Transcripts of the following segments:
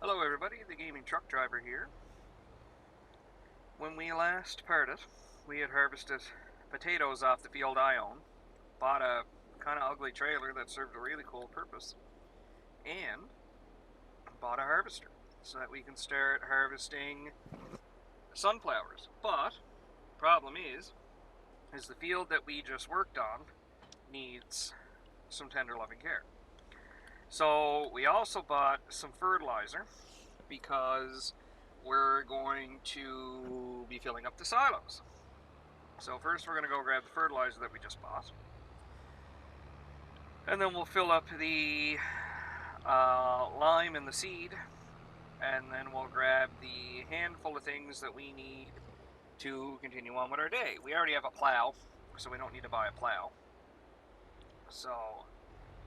Hello everybody, the gaming truck driver here. When we last parted, we had harvested potatoes off the field I own, bought a kind of ugly trailer that served a really cool purpose, and bought a harvester so that we can start harvesting sunflowers. But problem is the field that we just worked on needs some tender loving care. So we also bought some fertilizer because we're going to be filling up the silos. So first we're going to go grab the fertilizer that we just bought, and then we'll fill up the lime and the seed, and then we'll grab the handful of things that we need to continue on with our day. We already have a plow, so we don't need to buy a plow. So,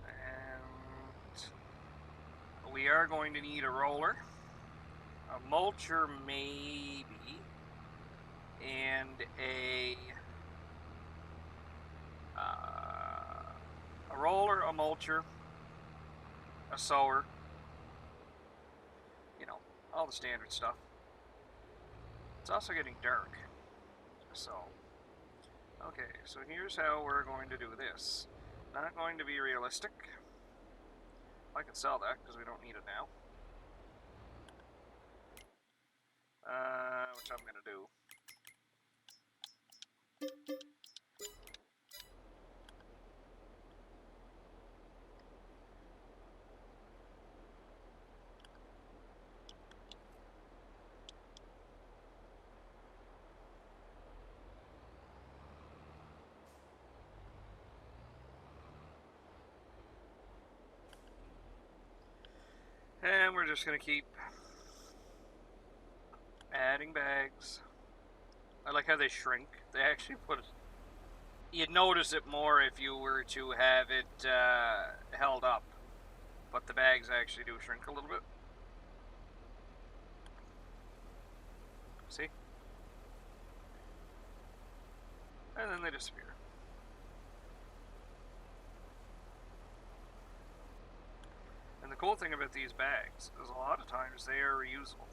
and we are going to need a roller, a mulcher maybe, and a roller, a mulcher, a sower, you know, all the standard stuff. It's also getting dark, so, okay, so here's how we're going to do this. Not going to be realistic. I can sell that because we don't need it now. Which I'm going to do. And we're just going to keep adding bags. I like how they shrink. They actually put it... You'd notice it more if you were to have it held up. But the bags actually do shrink a little bit. See? And then they disappear. And the cool thing about these bags is a lot of times they are reusable.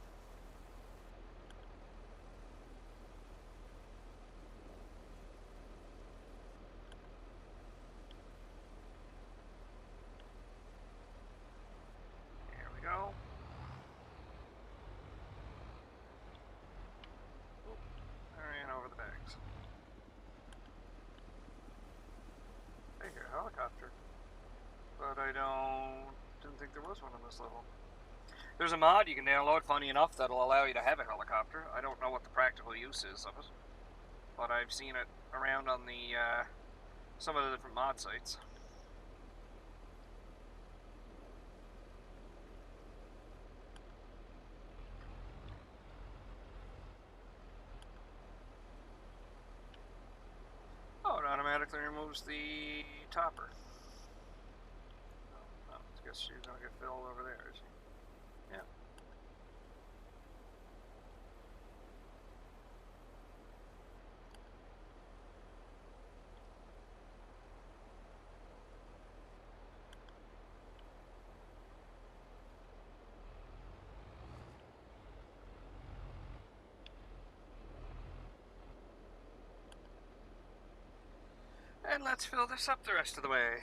There we go. Oop, I ran over the bags. Hey, here, helicopter. But I didn't think there was one on this level. There's a mod you can download, funny enough, that'll allow you to have a helicopter. I don't know what the practical use is of it, but I've seen it around on the some of the different mod sites. Oh, it automatically removes the topper. Oh, I guess she's gonna get filled over there, is she? Yeah. And let's fill this up the rest of the way.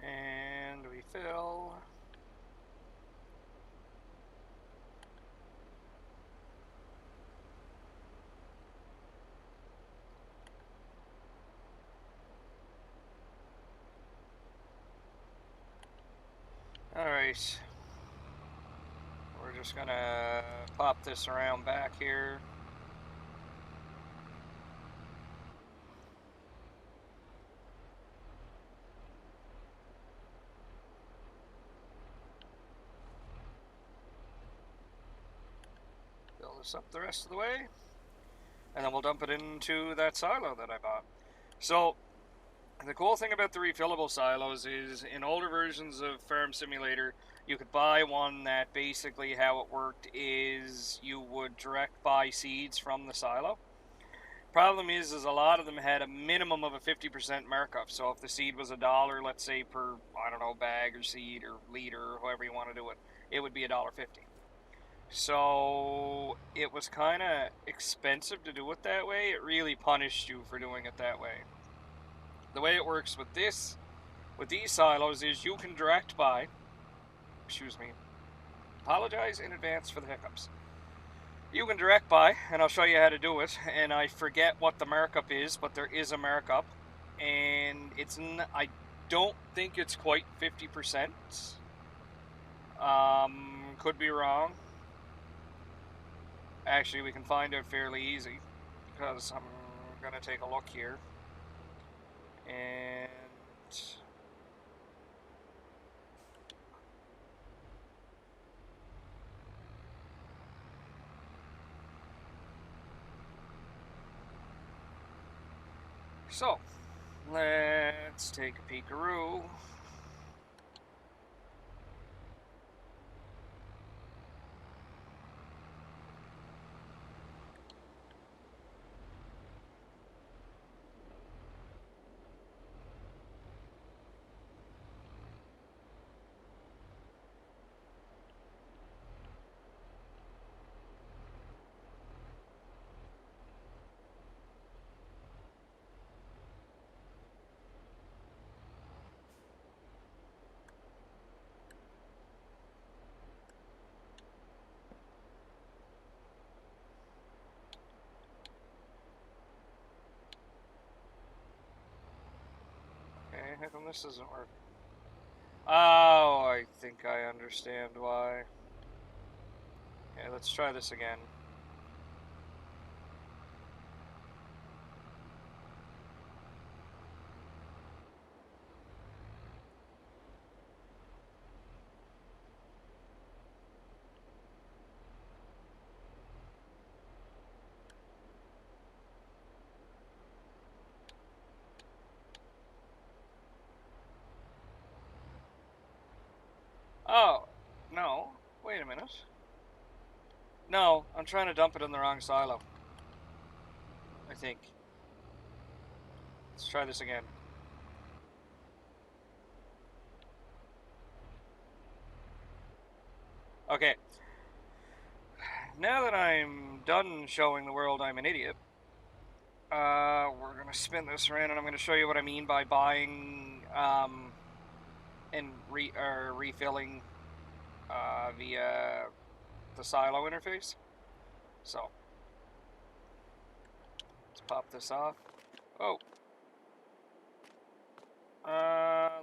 And we fill. Alright. just gonna pop this around back here. Fill this up the rest of the way. And then we'll dump it into that silo that I bought. So, the cool thing about the refillable silos is in older versions of Farm Simulator, you could buy one that basically how it worked is you would direct buy seeds from the silo. Problem is a lot of them had a minimum of a 50% markup. So if the seed was $1, let's say per, I don't know, bag or seed or liter or however you want to do it, it would be $1.50. So it was kind of expensive to do it that way. It really punished you for doing it that way. The way it works with these silos is you can direct buy, excuse me, apologize in advance for the hiccups. You can direct buy, and I'll show you how to do it, and I forget what the markup is, but there is a markup, and I don't think it's quite 50%. Could be wrong. Actually, we can find out fairly easy, because I'm going to take a look here. And so, let's take a peekaroo. Okay, how come this doesn't work? Oh, I think I understand why. Okay, let's try this again. Oh, no. Wait a minute. No, I'm trying to dump it in the wrong silo. I think. Let's try this again. Okay. Now that I'm done showing the world I'm an idiot, we're going to spin this around and I'm going to show you what I mean by buying and refilling via the silo interface. So, let's pop this off. Oh.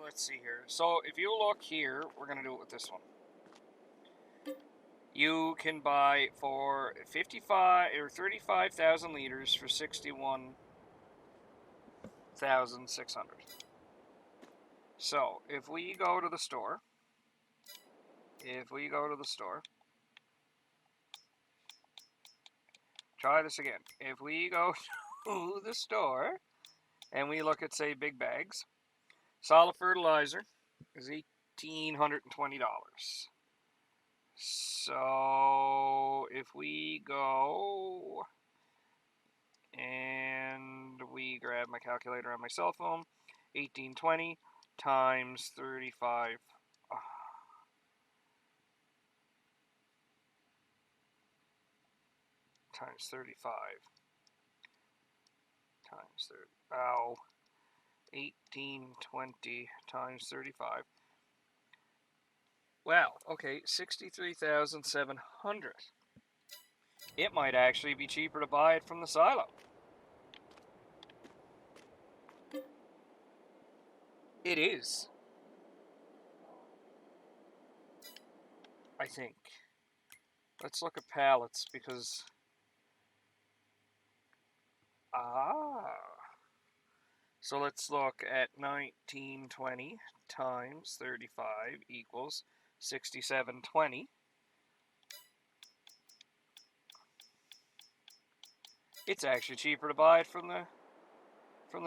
Let's see here. So, if you look here, we're going to do it with this one. You can buy for 55 or 35,000 liters for 61,600. So, if we go to the store, try this again. If we go to the store and we look at, say, big bags, solid fertilizer is $1,820. So if we go and we grab my calculator on my cell phone, 1820 times 35. Times 35 times 30. Ow. 1820 times 35. Wow, okay, 63,700. It might actually be cheaper to buy it from the silo. It is. I think. let's look at pallets because so let's look at 1920 times 35 equals 6720. It's actually cheaper to buy it from the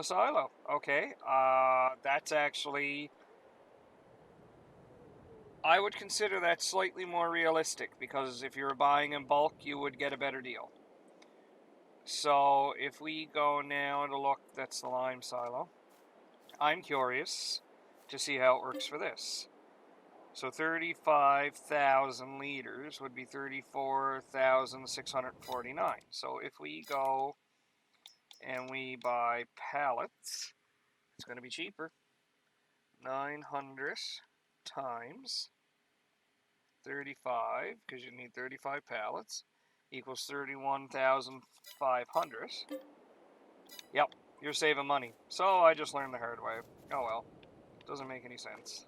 silo. Okay, that's actually, I would consider that slightly more realistic because if you were buying in bulk, you would get a better deal. So if we go now to look, that's the lime silo. I'm curious to see how it works for this. So 35,000 liters would be 34,649. So if we go and we buy pallets, it's going to be cheaper. 900 times 35, because you need 35 pallets, equals 31,500. Yep, you're saving money. So I just learned the hard way. Oh well, doesn't make any sense.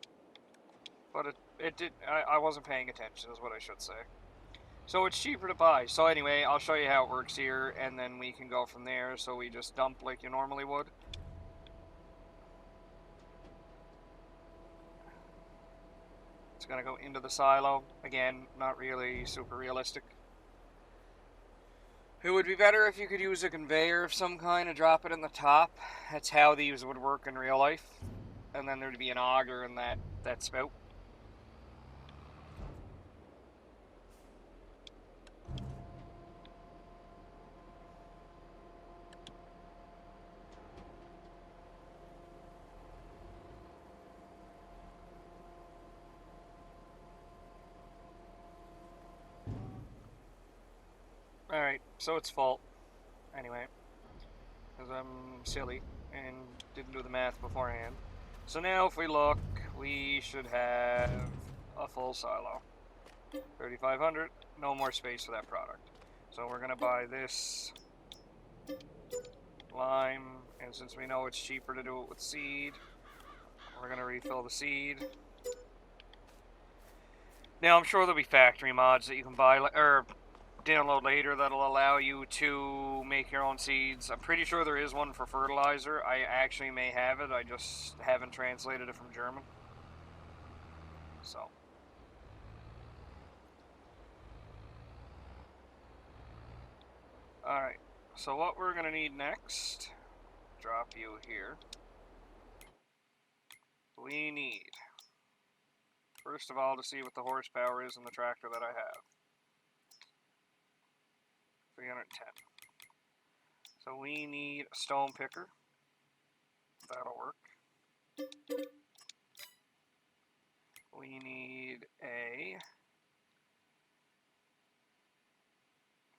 But it did. I wasn't paying attention, is what I should say. So it's cheaper to buy. So anyway, I'll show you how it works here, and then we can go from there. So we just dump like you normally would. It's going to go into the silo. Again, not really super realistic. It would be better if you could use a conveyor of some kind and drop it in the top. That's how these would work in real life. And then there'd be an auger in that spout. Alright, so it's full. Anyway, because I'm silly and didn't do the math beforehand. So now if we look, we should have a full silo. 3,500, no more space for that product. So we're going to buy this lime, and since we know it's cheaper to do it with seed, we're going to refill the seed. Now I'm sure there'll be factory mods that you can buy, or download later, that'll allow you to make your own seeds. I'm pretty sure there is one for fertilizer. I actually may have it, I just haven't translated it from German. So alright, so what we're going to need next, drop you here, we need, first of all, to see what the horsepower is in the tractor that I have. 310. So we need a stone picker. That'll work. We need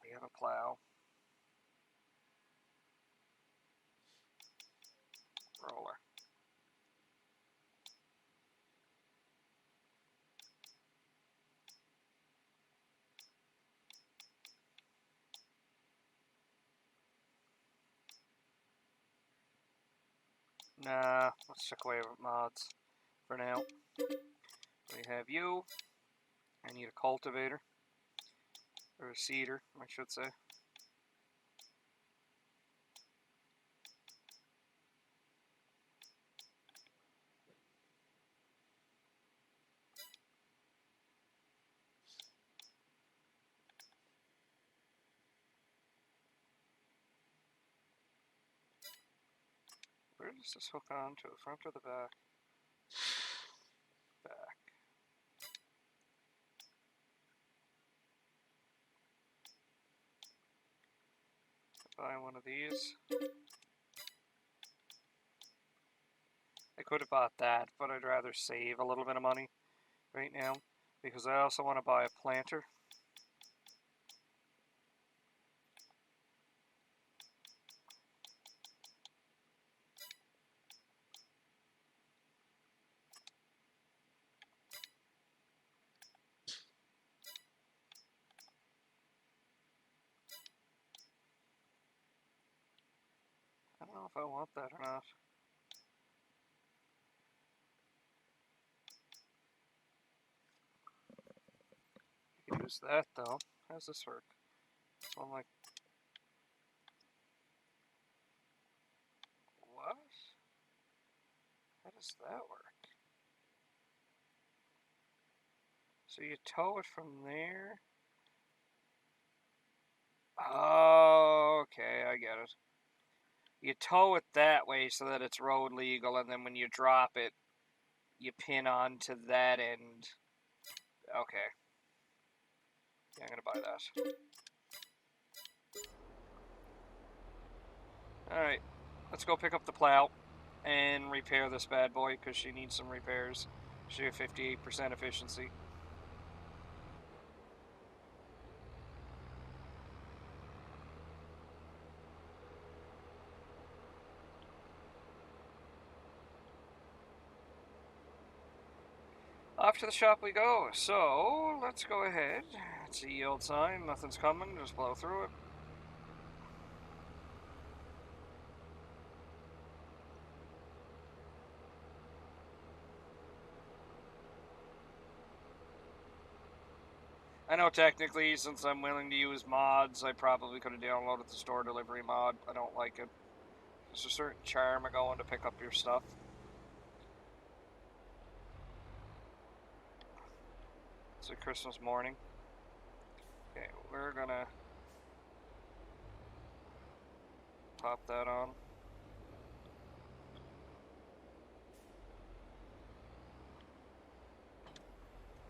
we have a plow. Roller. Nah, let's check away with mods for now. We have you. I need a cultivator. Or a seeder, I should say. Where does this hook on to? The front or the back? Back. Buy one of these. I could have bought that, but I'd rather save a little bit of money right now because I also want to buy a planter. I don't know if I want that or not. You can use that though. How does this work? So I'm like, what? How does that work? So you tow it from there. Oh, okay, I get it. You tow it that way so that it's road legal, and then when you drop it, you pin onto that end. Okay. Yeah, I'm gonna buy that. Alright, let's go pick up the plow and repair this bad boy, because she needs some repairs. She has 58% efficiency. Off to the shop we go. So, let's go ahead. It's a yield sign. Nothing's coming. Just blow through it. I know technically, since I'm willing to use mods, I probably could have downloaded the store delivery mod. I don't like it. There's a certain charm of going to pick up your stuff. It's a Christmas morning. Okay, we're gonna pop that on.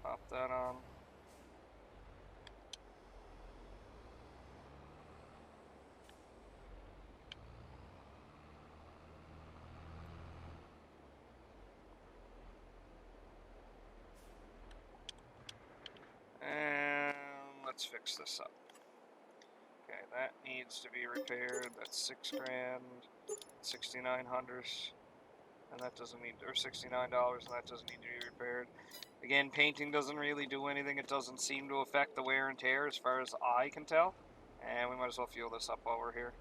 Pop that on. And let's fix this up. Okay, that needs to be repaired. That's $6 grand, 6,900, and that doesn't need, or $69, and that doesn't need to be repaired. Again, painting doesn't really do anything. It doesn't seem to affect the wear and tear as far as I can tell. And we might as well fuel this up while we're here.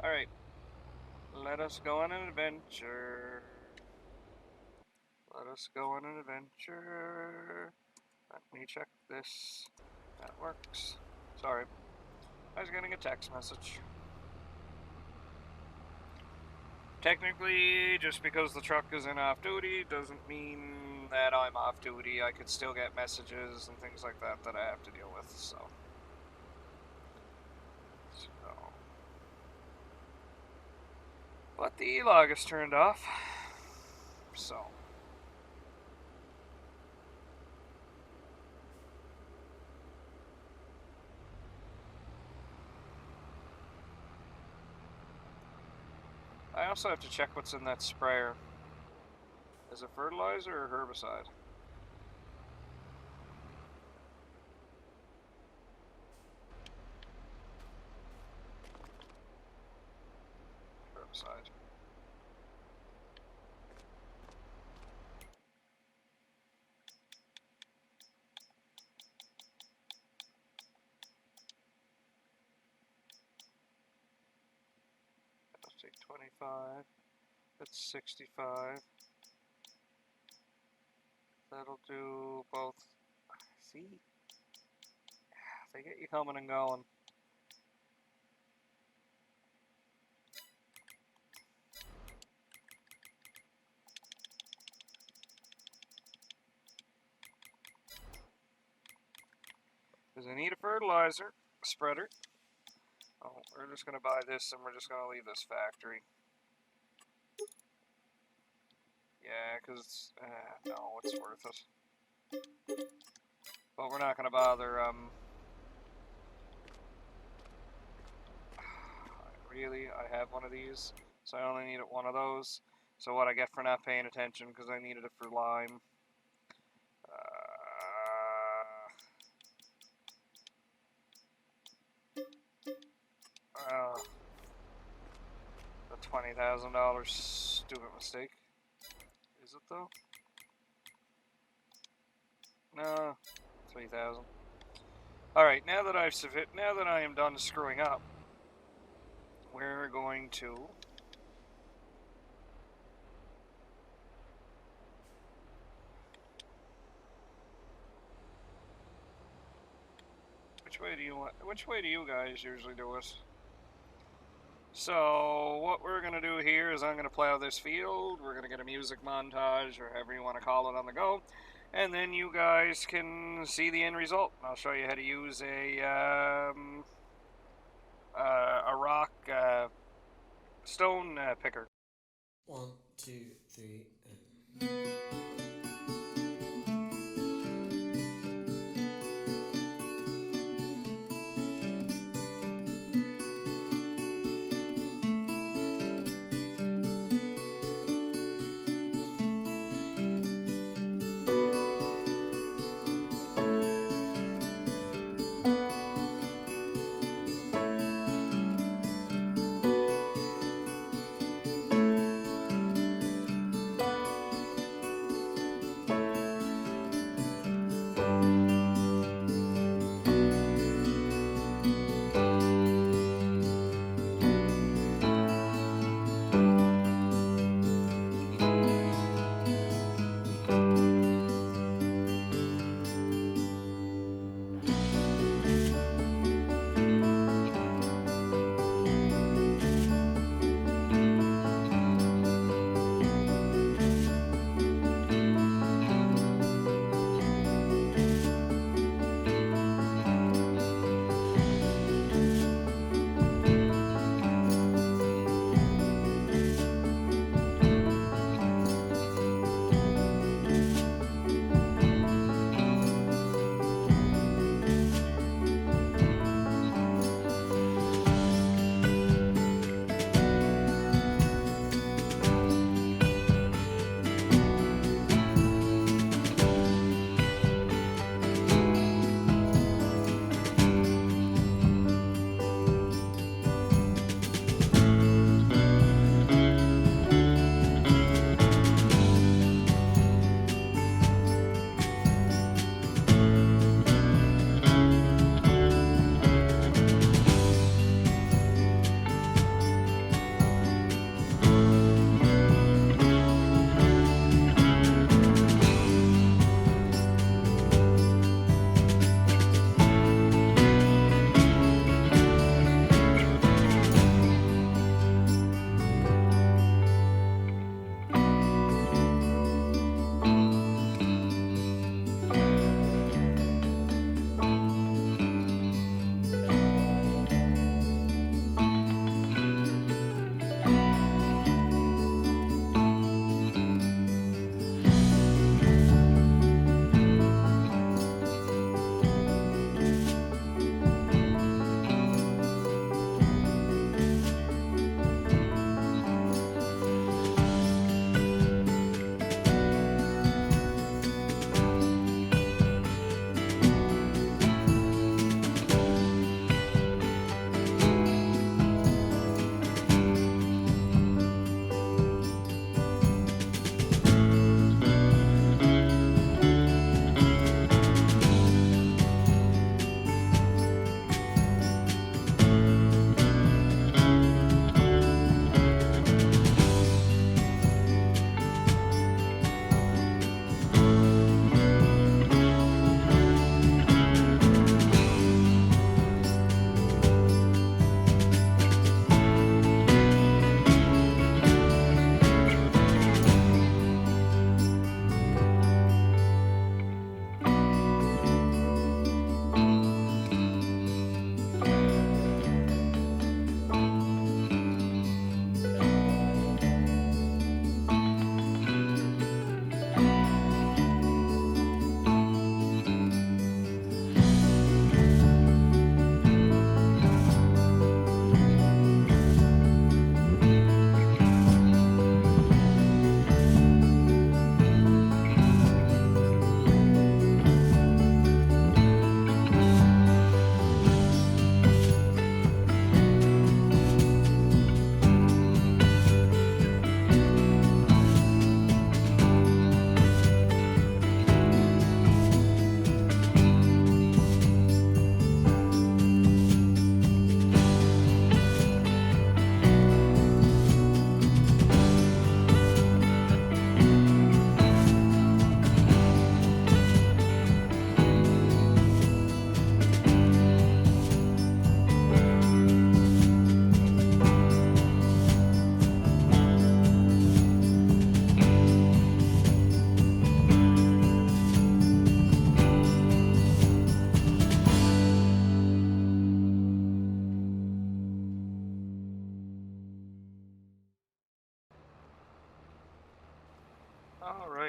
Alright, let us go on an adventure. Let us go on an adventure. Let me check this. That works. Sorry. I was getting a text message. Technically, just because the truck is in off-duty doesn't mean that I'm off-duty. I could still get messages and things like that that I have to deal with, so. But the e-log is turned off, so. I also have to check what's in that sprayer. Is it fertilizer or herbicide? Herbicide. Let's take 25. That's 65. That'll do both. See? They get you coming and going. Because I need a fertilizer spreader. Oh, we're just going to buy this and we're just going to leave this factory. Yeah, because, no, it's worth it. But we're not going to bother, really, I have one of these, so I only needed one of those. So what I get for not paying attention, because I needed it for lime. $20,000 stupid mistake. Is it though? No, 3,000. All right, now that I am done screwing up, we're going to which way do you guys usually do it? So what we're going to do here is I'm going to plow this field. We're going to get a music montage, or however you want to call it, on the go. And then you guys can see the end result. I'll show you how to use a rock stone picker. 1, 2, 3, and...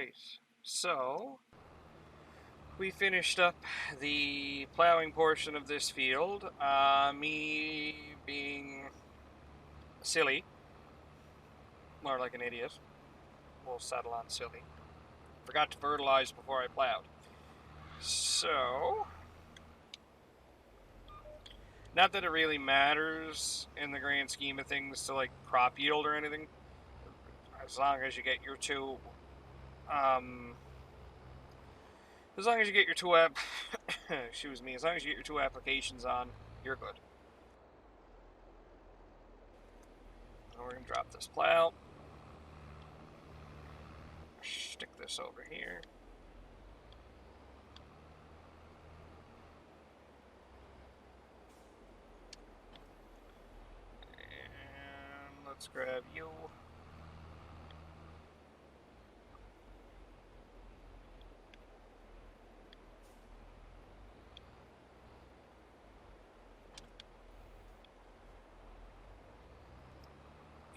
Alright, so we finished up the plowing portion of this field. Me being silly, more like an idiot, we'll settle on silly. Forgot to fertilize before I plowed. So, not that it really matters in the grand scheme of things to like crop yield or anything, as long as you get your two, as long as you get your two excuse me, as long as you get your two applications on, you're good. Now we're gonna drop this plow, stick this over here. And let's grab you.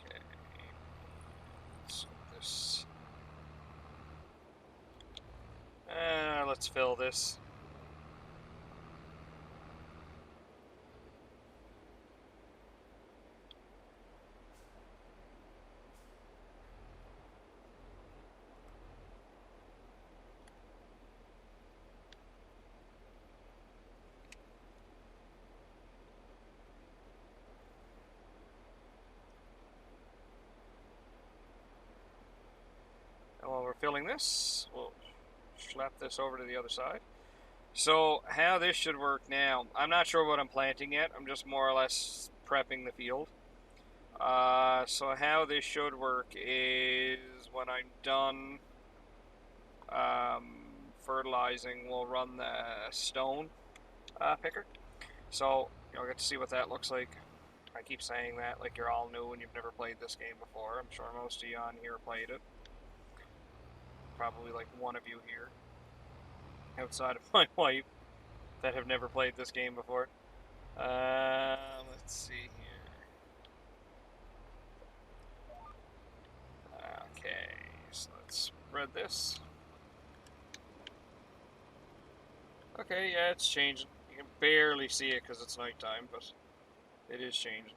Okay. So this. Let's fill this. And while we're filling this, we'll slap this over to the other side. So how this should work now, I'm not sure what I'm planting yet. I'm just more or less prepping the field. So how this should work is when I'm done fertilizing, we'll run the stone picker. So you'll get to see what that looks like. I keep saying that like you're all new and you've never played this game before. I'm sure most of you on here played it. Probably like one of you here, outside of my wife, that have never played this game before. Let's see here. Okay, so let's spread this. Okay, yeah, it's changing. You can barely see it because it's nighttime, but it is changing.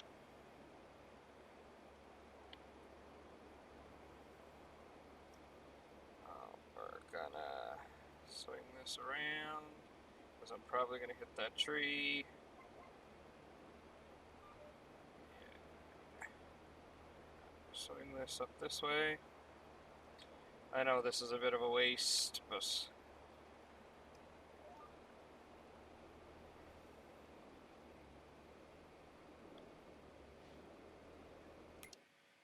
We're gonna swing this around, because I'm probably gonna hit that tree. Yeah. Swing this up this way. I know this is a bit of a waste, but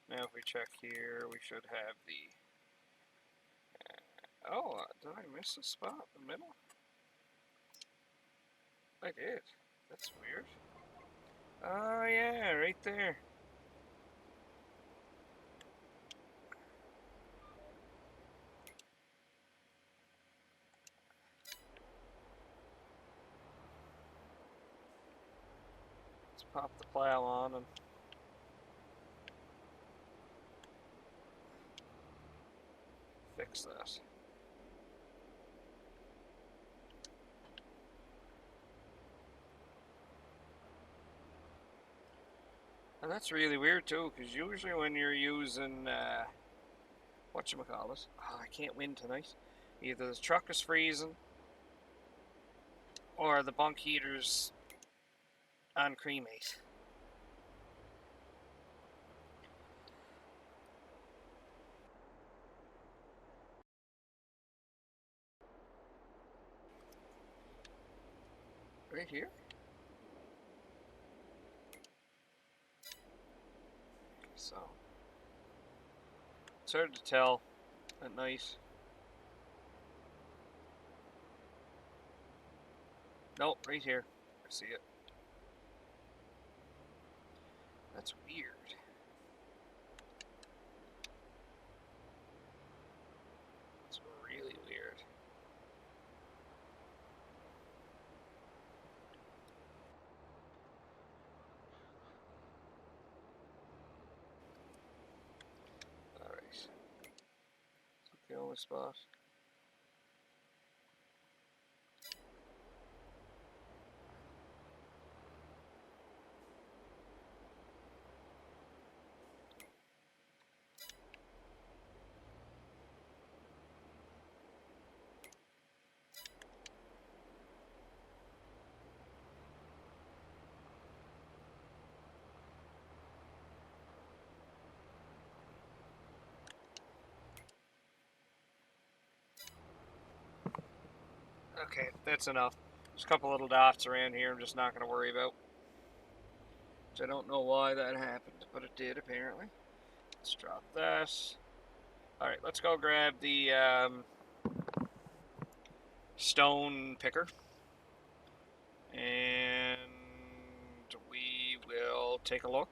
now if we check here, we should have the... oh, did I miss a spot in the middle? I did. That's weird. Oh yeah, right there. Let's pop the plow on and fix that. And that's really weird too, because usually when you're using, whatchamacallit, oh, I can't win tonight. Either the truck is freezing, or the bunk heater's on cremate. Right here? So, it's hard to tell at night. Nope, right here. I see it. That's weird. It's really weird. Alright. Okay, spot. Okay, that's enough. There's a couple little dots around here I'm just not going to worry about. I don't know why that happened, but it did apparently. Let's drop that. Alright, let's go grab the stone picker. And we will take a look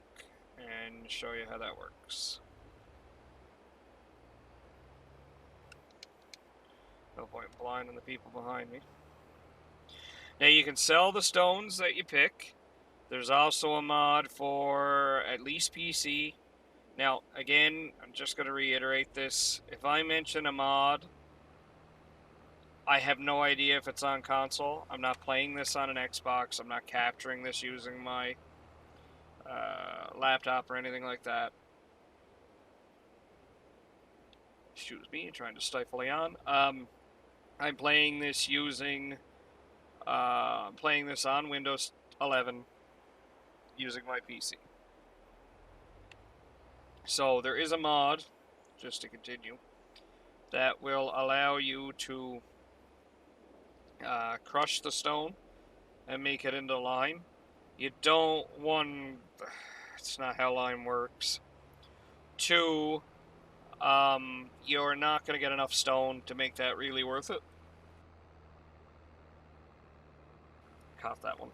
and show you how that works. No point in blinding the people behind me. Now you can sell the stones that you pick. There's also a mod for at least PC. Now, again, I'm just going to reiterate this. If I mention a mod, I have no idea if it's on console. I'm not playing this on an Xbox. I'm not capturing this using my laptop or anything like that. Excuse me, trying to stifle Leon. I'm playing this using... playing this on Windows 11 using my PC. So there is a mod, just to continue, that will allow you to crush the stone and make it into lime. You don't, one, it's not how lime works. Two, you're not going to get enough stone to make that really worth it. Cough that one.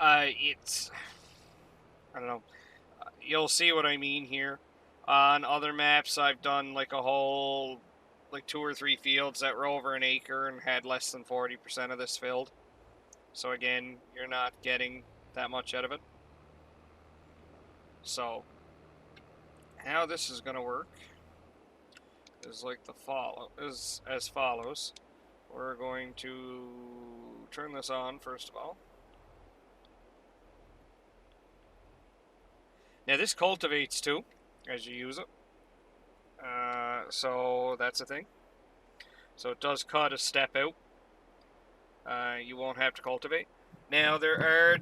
It's, I don't know. You'll see what I mean here. On other maps, I've done like a whole, like 2 or 3 fields that were over an acre and had less than 40% of this filled. So again, you're not getting that much out of it. So, how this is going to work is like as follows. We're going to turn this on first of all. Now this cultivates too, as you use it. So that's a thing. So it does cut a step out. You won't have to cultivate. Now there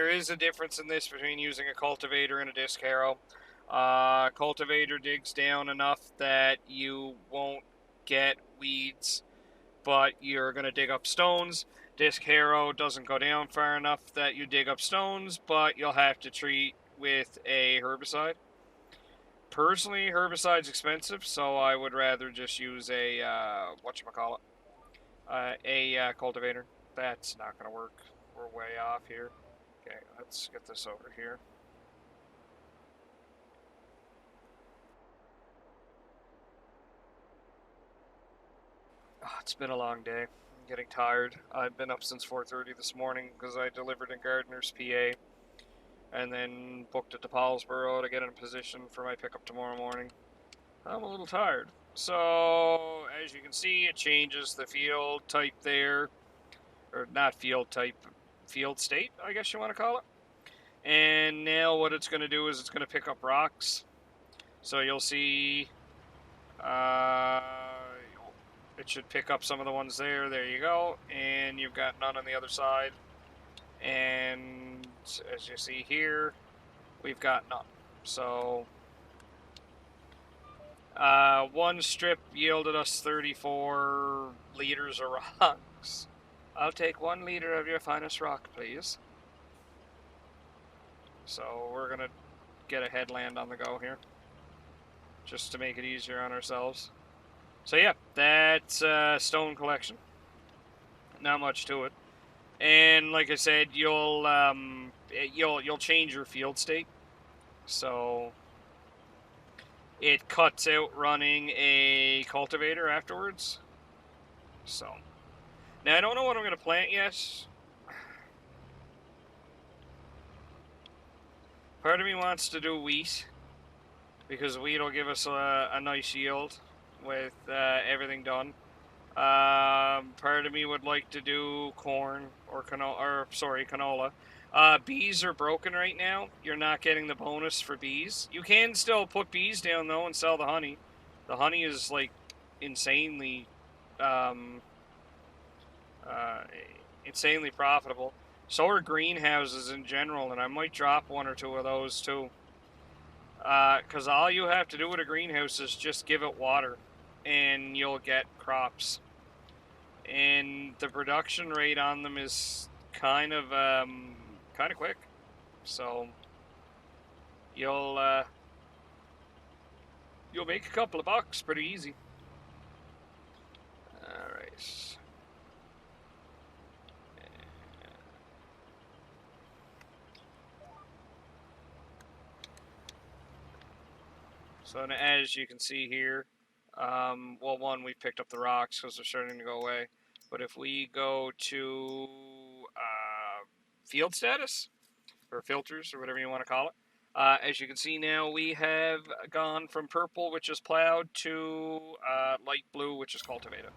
is a difference in this between using a cultivator and a disc harrow. Cultivator digs down enough that you won't get weeds, but you're going to dig up stones. Disc harrow doesn't go down far enough that you dig up stones, but you'll have to treat with a herbicide. Personally, herbicide's expensive, so I would rather just use a, whatchamacallit, a cultivator. That's not going to work. We're way off here. Okay, let's get this over here. Oh, it's been a long day. I'm getting tired. I've been up since 4:30 this morning because I delivered in Gardner's PA and then booked it to Paulsboro to get in position for my pickup tomorrow morning. I'm a little tired. So, as you can see, it changes the field type there. Or not field type, field state, I guess you want to call it. And now what it's going to do is it's going to pick up rocks. So you'll see it should pick up some of the ones there. There you go. And you've got none on the other side. And as you see here, we've got none. So one strip yielded us 34 liters of rocks. I'll take 1 liter of your finest rock, please. So we're going to get a headland on the go here, just to make it easier on ourselves. So yeah, that's stone collection. Not much to it. And like I said, you'll change your field state. So it cuts out running a cultivator afterwards. So now I don't know what I'm going to plant yet. Part of me wants to do wheat, because wheat will give us a nice yield. with everything done. Part of me would like to do corn or canola. Bees are broken right now. You're not getting the bonus for bees. You can still put bees down though and sell the honey. The honey is like insanely, um, uh, insanely profitable. So are greenhouses in general, and I might drop one or two of those too. Because all you have to do with a greenhouse is just give it water, and you'll get crops. And the production rate on them is kind of quick. So you'll you'll make a couple of bucks pretty easy. All right. So as you can see here, well, one, we picked up the rocks because they're starting to go away. But if we go to field status, or filters, or whatever you want to call it, as you can see now, we have gone from purple, which is plowed, to light blue, which is cultivated.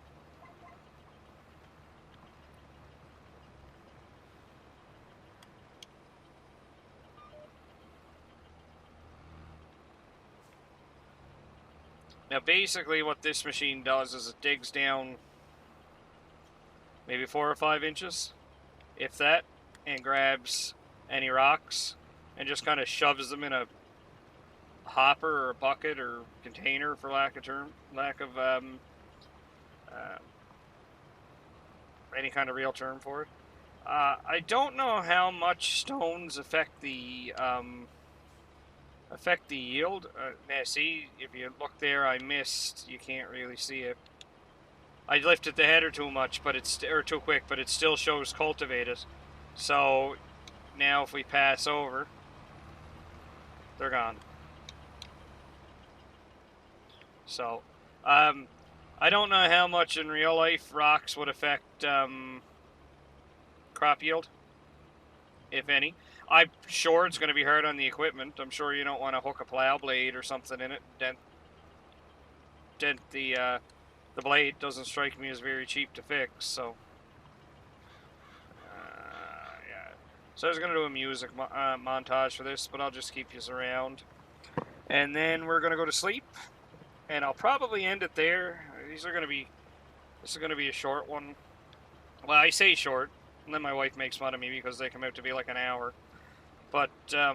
Now, basically, what this machine does is it digs down maybe 4 or 5 inches, if that, and grabs any rocks and just kind of shoves them in a hopper or a bucket or container, for lack of any kind of real term for it. I don't know how much stones affect the yield. Now, see, if you look there, I missed. You can't really see it. I lifted the header too much, but it's too quick, but it still shows cultivated. So now, if we pass over, they're gone. So, I don't know how much in real life rocks would affect crop yield, if any. I'm sure it's going to be hard on the equipment. I'm sure you don't want to hook a plow blade or something in it, dent the blade. Doesn't strike me as very cheap to fix, so yeah. So I was going to do a music montage for this, but I'll just keep you around. And then we're going to go to sleep, and I'll probably end it there. This is going to be a short one. Well, I say short, and then my wife makes fun of me because they come out to be like an hour. But I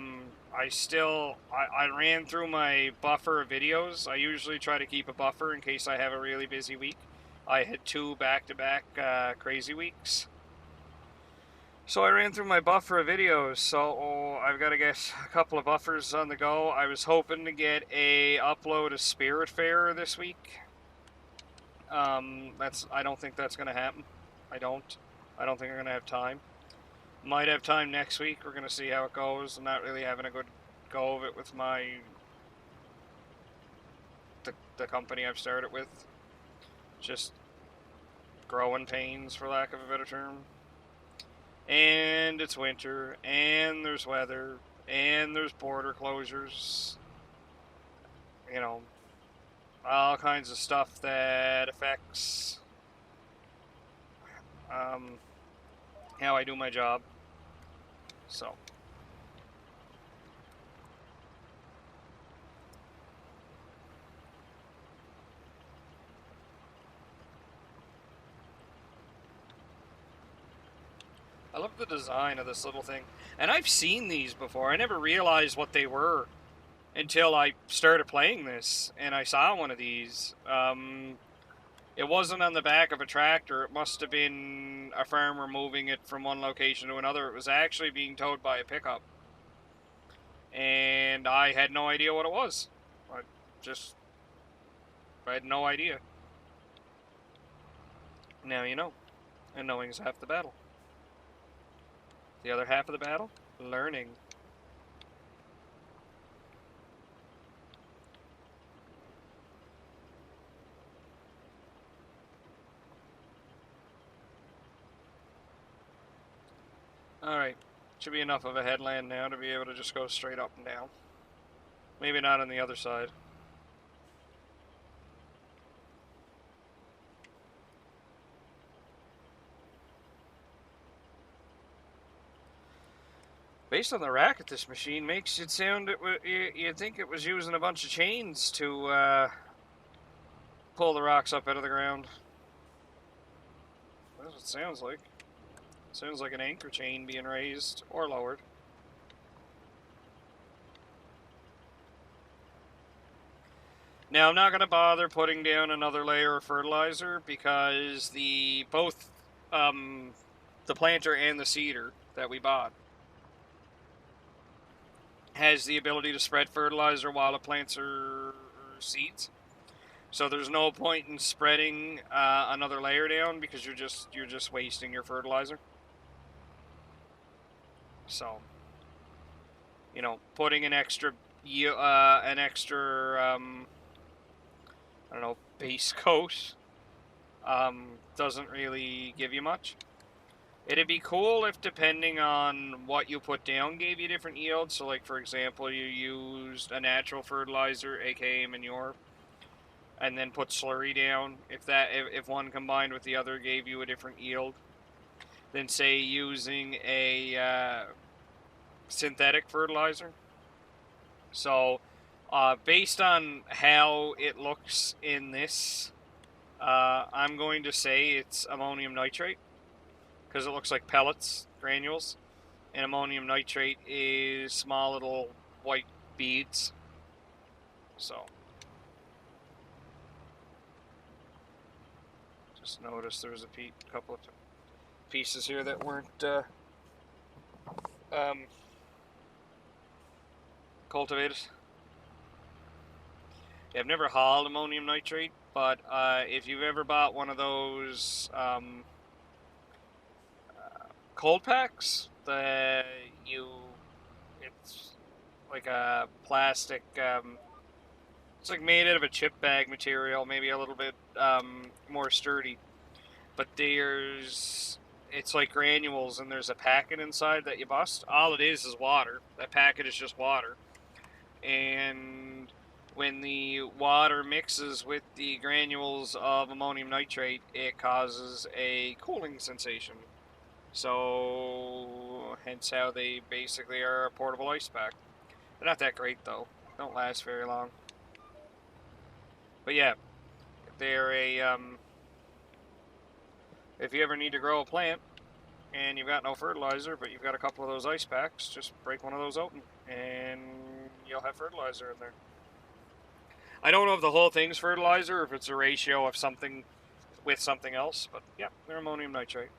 ran through my buffer of videos. I usually try to keep a buffer in case I have a really busy week. I had 2 back-to-back crazy weeks. So I ran through my buffer of videos, so I've got to get a couple of buffers on the go. I was hoping to get a upload of Spiritfarer this week. I don't think that's going to happen. I don't think I'm going to have time. Might have time next week. We're going to see how it goes. I'm not really having a good go of it with the company I've started with. Just growing pains, for lack of a better term. And it's winter, and there's weather, and there's border closures. You know, all kinds of stuff that affects how I do my job. So I love the design of this little thing. And I've seen these before. I never realized what they were until I started playing this, and I saw one of these. It wasn't on the back of a tractor. It must have been a farmer moving it from one location to another. It was actually being towed by a pickup. And I had no idea what it was. I had no idea. Now you know. And knowing is half the battle. The other half of the battle? Learning. Alright. Should be enough of a headland now to be able to just go straight up and down. Maybe not on the other side. based on the racket this machine makes, it sound you'd think it was using a bunch of chains to pull the rocks up out of the ground. That's what it sounds like. Sounds like an anchor chain being raised or lowered. Now, I'm not going to bother putting down another layer of fertilizer because both the planter and the seeder that we bought has the ability to spread fertilizer while it plants or seeds. So there's no point in spreading another layer down because you're just wasting your fertilizer. So, you know, putting an extra I don't know, base coat doesn't really give you much. It'd be cool if, depending on what you put down, gave you different yields. So, like, for example, you used a natural fertilizer, aka manure, and then put slurry down. If one combined with the other gave you a different yield, than, say, using a synthetic fertilizer. So, based on how it looks in this, I'm going to say it's ammonium nitrate, because it looks like pellets, granules, and ammonium nitrate is small little white beads. So, just noticed there was a couple of pieces here that weren't cultivated. Yeah, I've never hauled ammonium nitrate, but if you've ever bought one of those cold packs, it's like a plastic, it's like made out of a chip bag material, maybe a little bit more sturdy, but it's like granules, and there's a packet inside that you bust. All it is water. That packet is just water, and when the water mixes with the granules of ammonium nitrate, it causes a cooling sensation. So, hence how they basically are a portable ice pack. They're not that great, though. Don't last very long. But yeah, they're if you ever need to grow a plant and you've got no fertilizer, but you've got a couple of those ice packs, just break one of those open and you'll have fertilizer in there. I don't know if the whole thing's fertilizer or if it's a ratio of something with something else, but yeah, they're ammonium nitrate.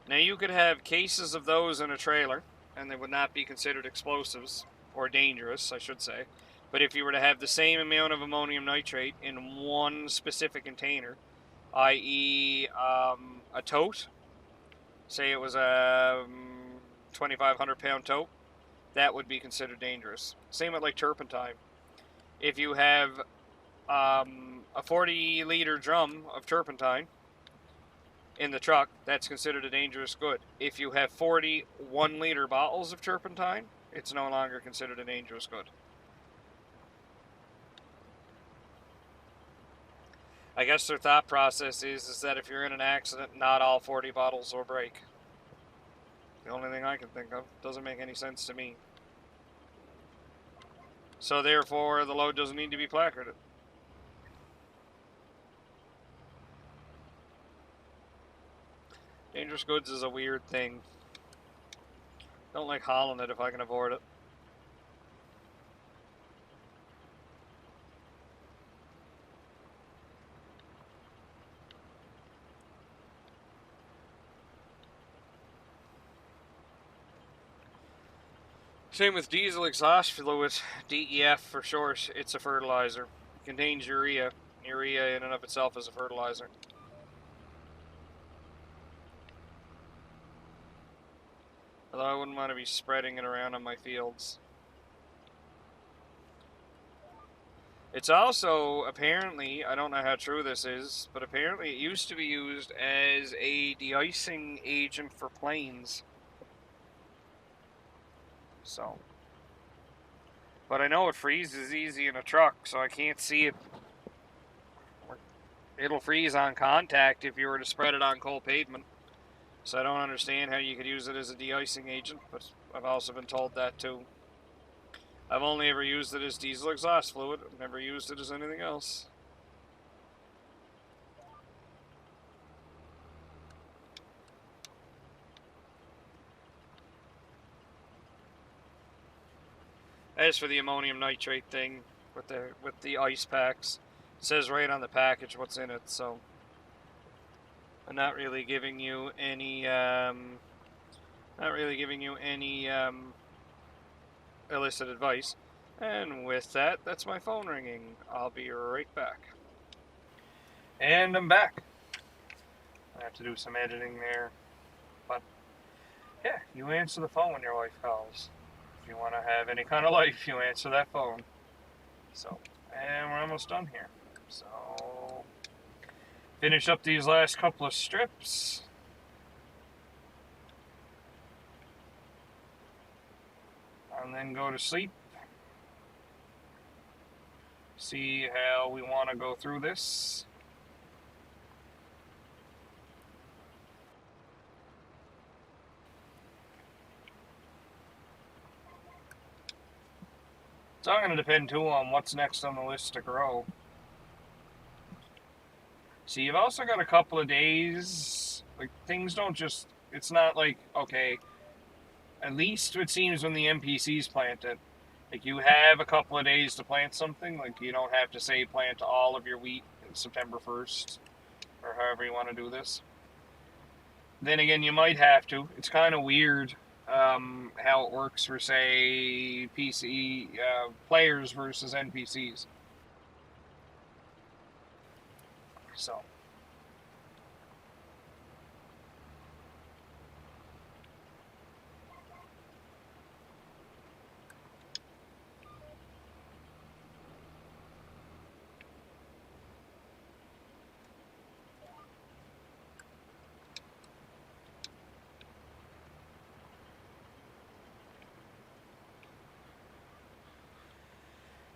Now, you could have cases of those in a trailer, and they would not be considered explosives, or dangerous, I should say. But if you were to have the same amount of ammonium nitrate in one specific container, i.e. a tote, say it was a 2,500 pound tote, that would be considered dangerous. Same with like turpentine. If you have a 40 liter drum of turpentine in the truck, that's considered a dangerous good. If you have 40 1 liter bottles of turpentine, it's no longer considered a dangerous good. I guess their thought process is that if you're in an accident, not all 40 bottles will break. The only thing I can think of. Doesn't make any sense to me. So therefore, the load doesn't need to be placarded. Dangerous goods is a weird thing. Don't like hauling it if I can avoid it. Same with diesel exhaust fluid, DEF for short. It's a fertilizer. It contains urea. Urea in and of itself is a fertilizer. Although I wouldn't want to be spreading it around on my fields. It's also, apparently, I don't know how true this is, but apparently it used to be used as a de-icing agent for planes. So, but I know it freezes easy in a truck, so I can't see it. It'll freeze on contact if you were to spread it on cold pavement. So I don't understand how you could use it as a de-icing agent, but I've also been told that too. I've only ever used it as diesel exhaust fluid. I've never used it as anything else. As for the ammonium nitrate thing with the ice packs, it says right on the package what's in it, so I'm not really giving you any illicit advice. And with that, that's my phone ringing. I'll be right back. And I'm back. I have to do some editing there, but yeah, you answer the phone when your wife calls. If you want to have any kind of life, you answer that phone. So, and we're almost done here. So, finish up these last couple of strips. And then go to sleep. See how we want to go through this. It's all going to depend too on what's next on the list to grow. See, you've also got a couple of days. Like, things don't just... It's not like, okay, at least it seems when the NPCs plant it, like, you have a couple of days to plant something. Like, you don't have to say plant all of your wheat September 1st, or however you want to do this. Then again, you might have to. It's kind of weird how it works for, say, PC players versus NPCs. So,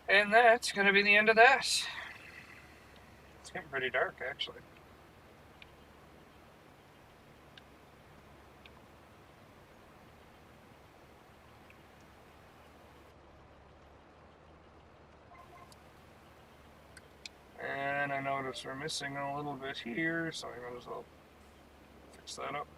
and that's going to be the end of that. It's getting pretty dark, actually. And I notice we're missing a little bit here, so I might as well fix that up.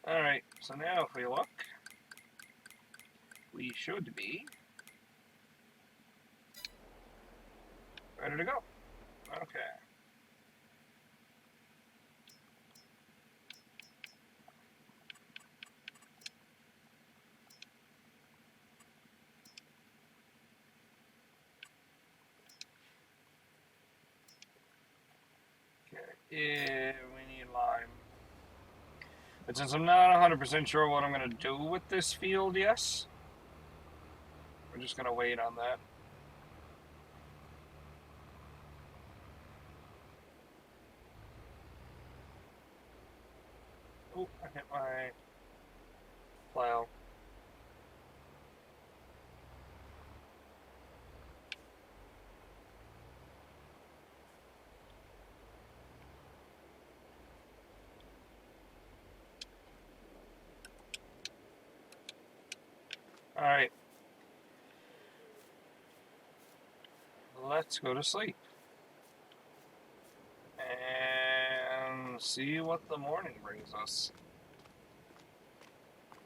Alright, so now if we look, we should be ready to go. Okay. Yeah, we need lime. But since I'm not 100% sure what I'm going to do with this field, yes, we're just going to wait on that. Oh, I hit my plow. Alright. Let's go to sleep. And see what the morning brings us.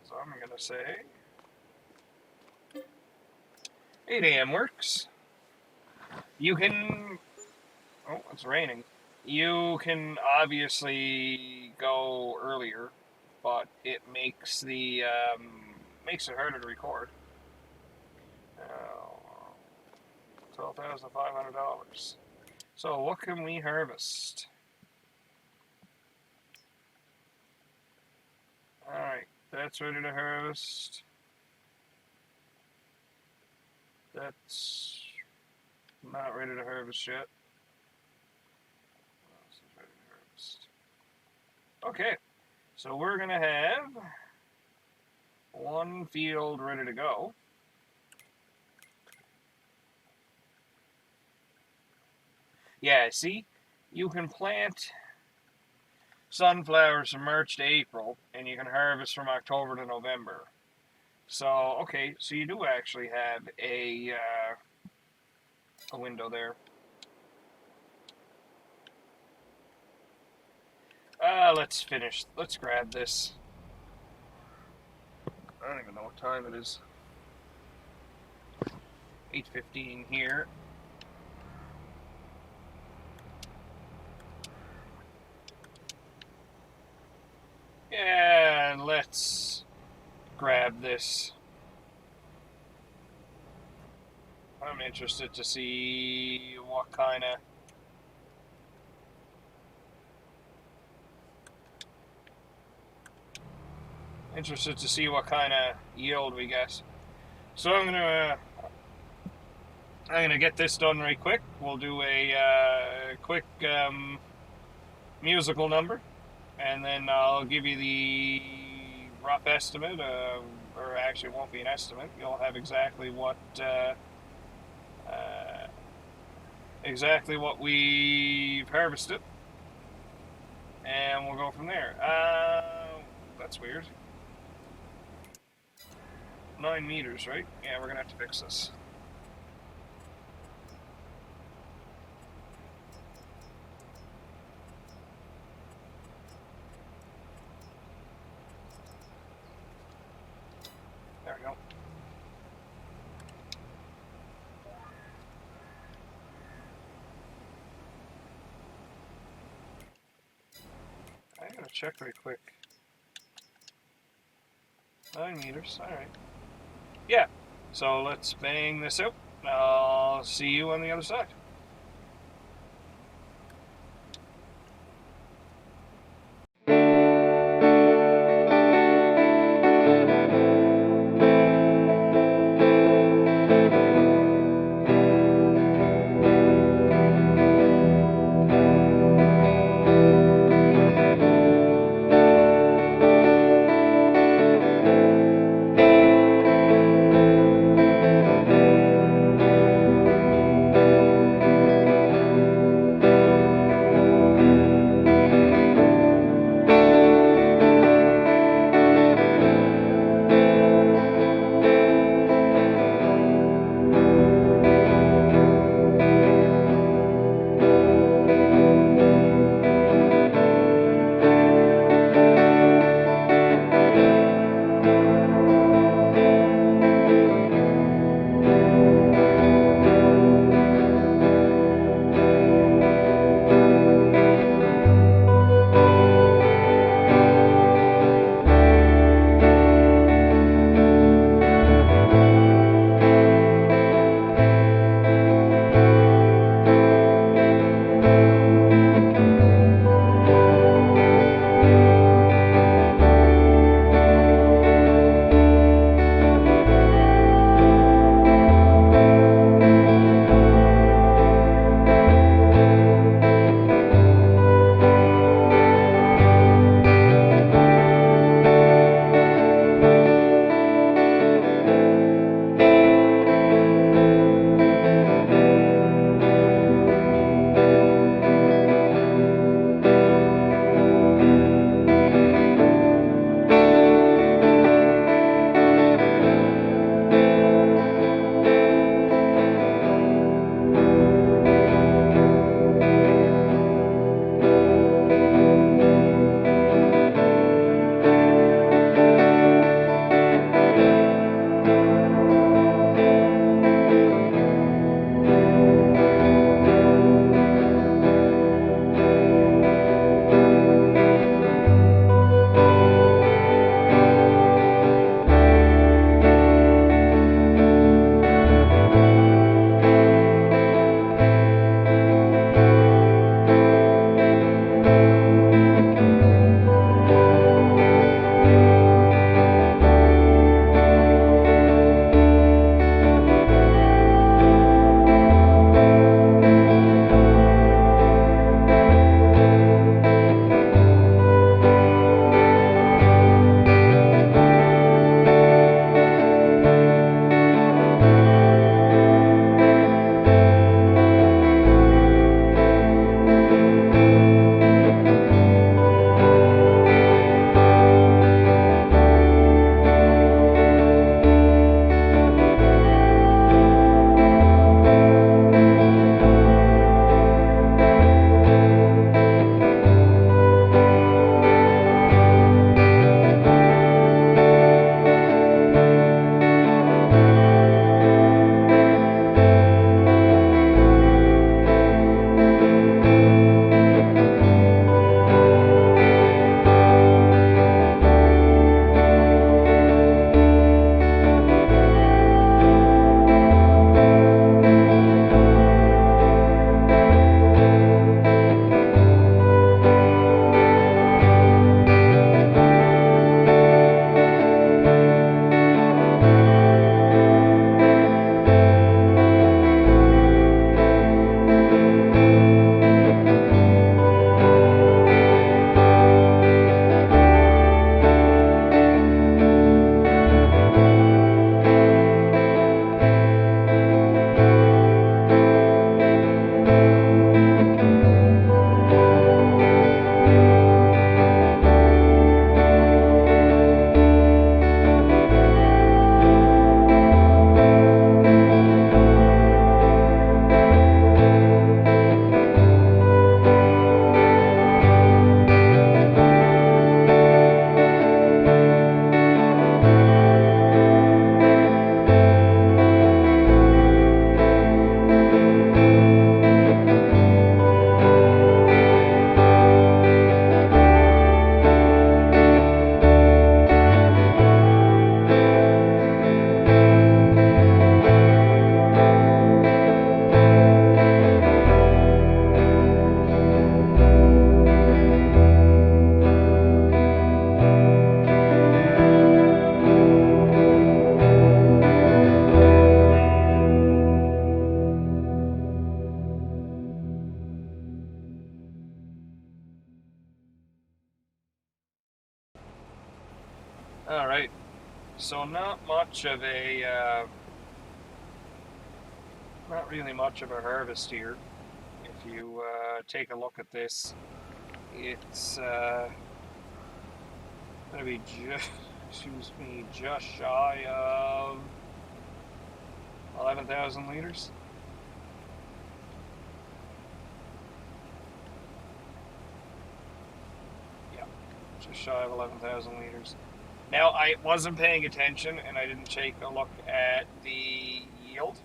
So I'm going to say 8 a.m. works. You can... Oh, it's raining. You can obviously go earlier, but it makes the makes it harder to record. $12,500. So what can we harvest? Alright, that's ready to harvest. That's not ready to harvest yet. Okay, so we're going to have one field ready to go. Yeah, see, you can plant sunflowers from March to April, and you can harvest from October to November. So, okay, so you do actually have a window there. Let's finish. Let's grab this. I don't even know what time it is. 8:15 here. And let's grab this. I'm interested to see what kind of yield we get. So I'm gonna get this done right quick. We'll do a quick musical number, and then I'll give you the rough estimate, or actually it won't be an estimate. You'll have exactly what we've harvested, and we'll go from there. That's weird. 9 meters, right? Yeah, we're gonna have to fix this. There we go. I'm gonna check right quick. 9 meters, alright. Yeah, so let's bang this out. I'll see you on the other side. not really much of a harvest here. If you take a look at this, it's going to be just shy of 11,000 liters. Yeah, just shy of 11,000 liters. Now, I wasn't paying attention and I didn't take a look at the yield.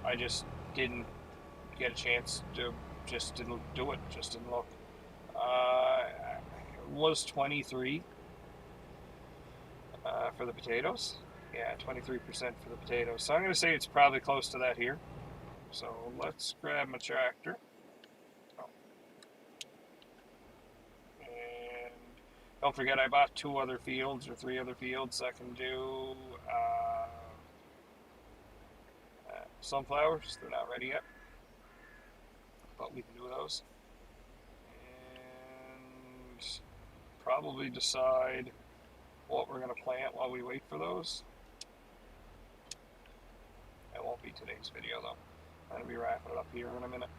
I just didn't get a chance to, just didn't do it, just didn't look. It was 23 for the potatoes. Yeah, 23% for the potatoes. So I'm going to say it's probably close to that here. So let's grab my tractor. And don't forget, I bought 2 other fields or 3 other fields I can do sunflowers. They're not ready yet, but we can do those. And probably decide what we're going to plant while we wait for those. That won't be today's video though. I'm going to be wrapping it up here in a minute.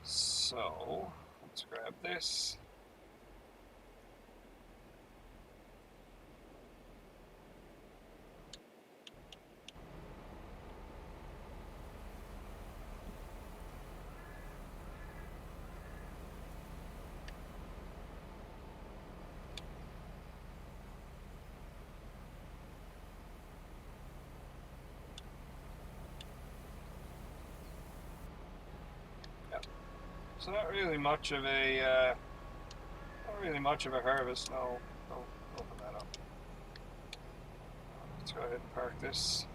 So let's grab this. So not really much of a harvest. No, don't open that up. Let's go ahead and park this.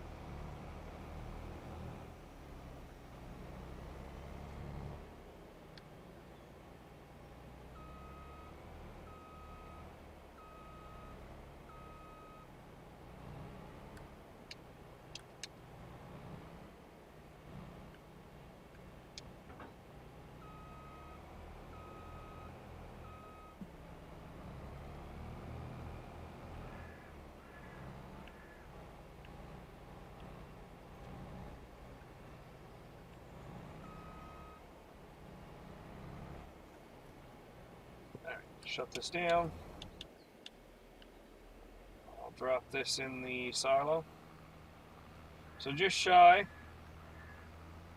Shut this down. I'll drop this in the silo. So just shy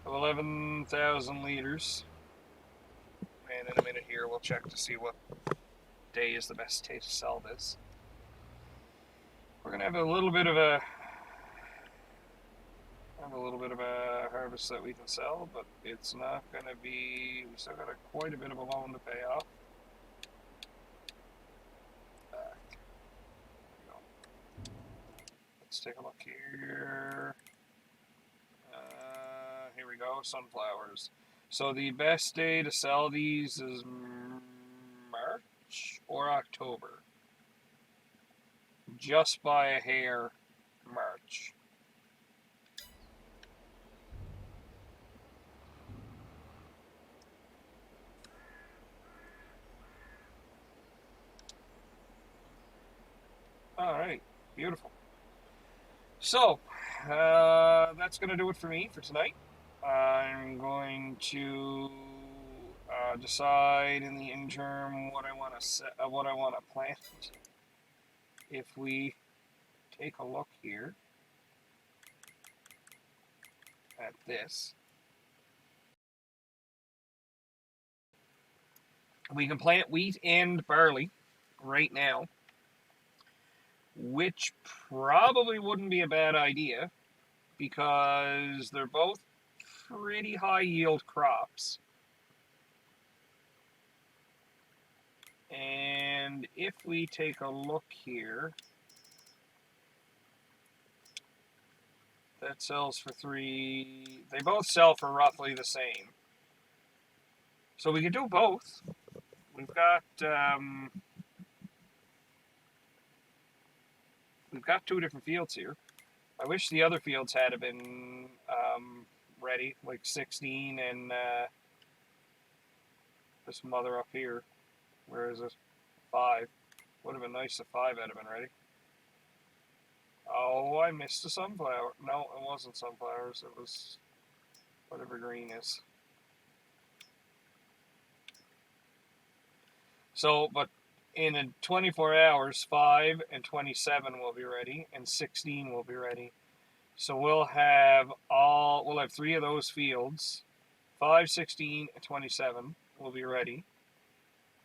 of 11,000 liters. And in a minute here, we'll check to see what day is the best day to sell this. We're gonna have a little bit of a harvest that we can sell, but it's not gonna be. We still got quite a bit of a loan to pay off. Let's take a look here. Here we go, sunflowers. So the best day to sell these is March or October. Just by a hair, March. All right, beautiful. So, that's going to do it for me for tonight. I'm going to decide in the interim what I want to plant. If we take a look here at this, we can plant wheat and barley right now, which probably wouldn't be a bad idea because they're both pretty high yield crops. And if we take a look here, that sells for they both sell for roughly the same. So we could do both. We've got 2 different fields here. I wish the other fields had been ready, like 16 and this mother up here. Where is it? 5. Would have been nice if 5 had been ready. Oh, I missed a sunflower. No, it wasn't sunflowers. It was whatever green is. So, but in 24 hours, 5 and 27 will be ready, and 16 will be ready. So we'll have 3 of those fields. 5, 16, and 27 will be ready.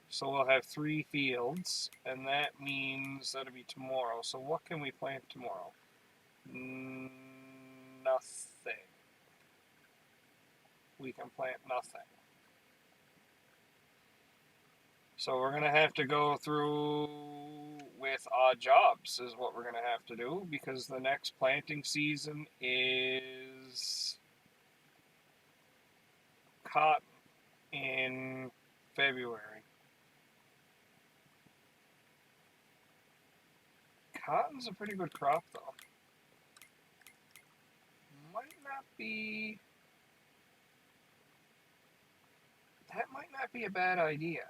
So we'll have 3 fields, and that means that'll be tomorrow. So what can we plant tomorrow? Nothing. We can plant nothing. So we're going to have to go through with odd jobs is what we're going to have to do, because the next planting season is cotton in February. Cotton's a pretty good crop, though. Might not be... That might not be a bad idea.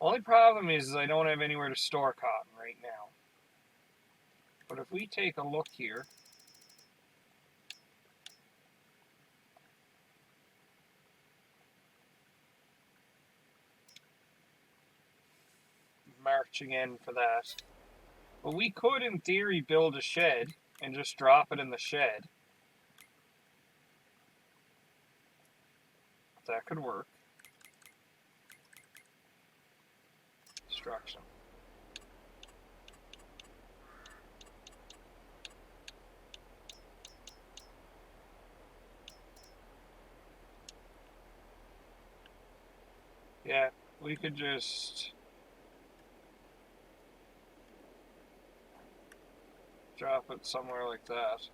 Only problem is I don't have anywhere to store cotton right now. But if we take a look here, March again for that. But we could, in theory, build a shed and just drop it in the shed. That could work. Construction. Yeah, we could just drop it somewhere like that.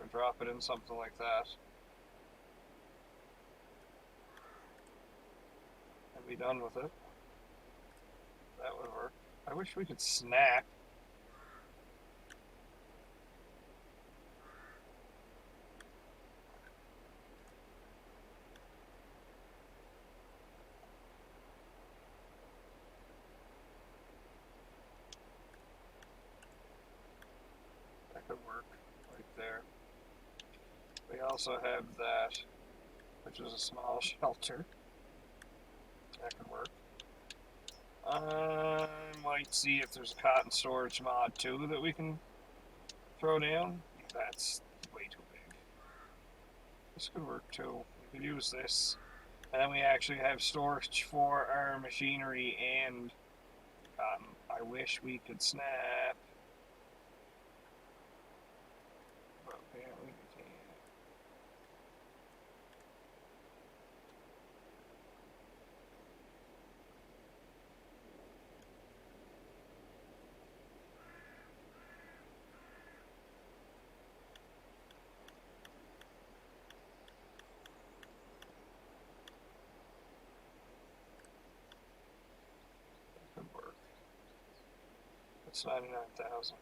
Or drop it in something like that. And be done with it. That would work. I wish we could snap. That could work right there. We also have that, which is a small shelter. That could work. I might see if there's a cotton storage mod too that we can throw down. That's way too big. This could work too. We could use this. And then we actually have storage for our machinery and cotton. I wish we could snap. But apparently we can't. That could work. That's 99,000.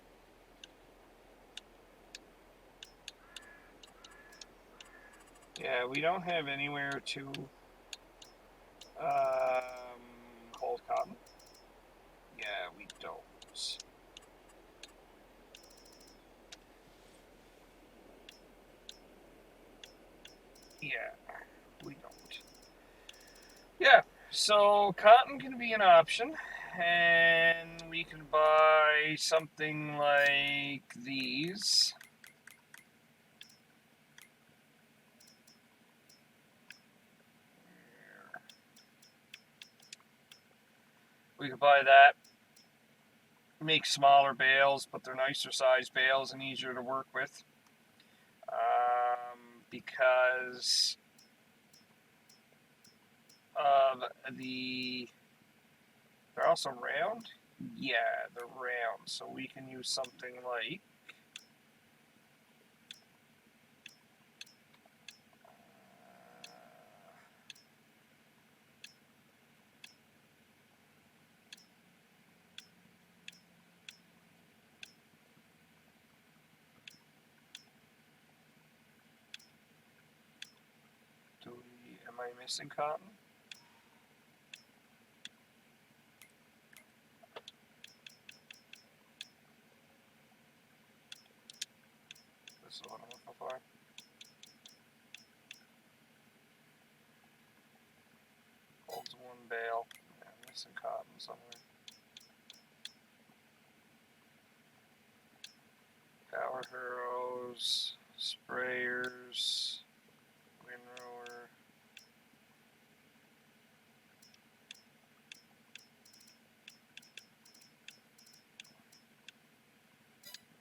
Yeah, we don't have anywhere to hold cotton. Yeah, we don't. Yeah, we don't. Yeah, so cotton can be an option, and we can buy something like these. We could buy that, make smaller bales, but they're nicer size bales and easier to work with. Because of they're also round. Yeah, they're round, so we can use something like am I missing cotton? this is what I'm looking for. Holds one bale. Yeah, I'm missing cotton somewhere. Power harrows, sprayers, windrower.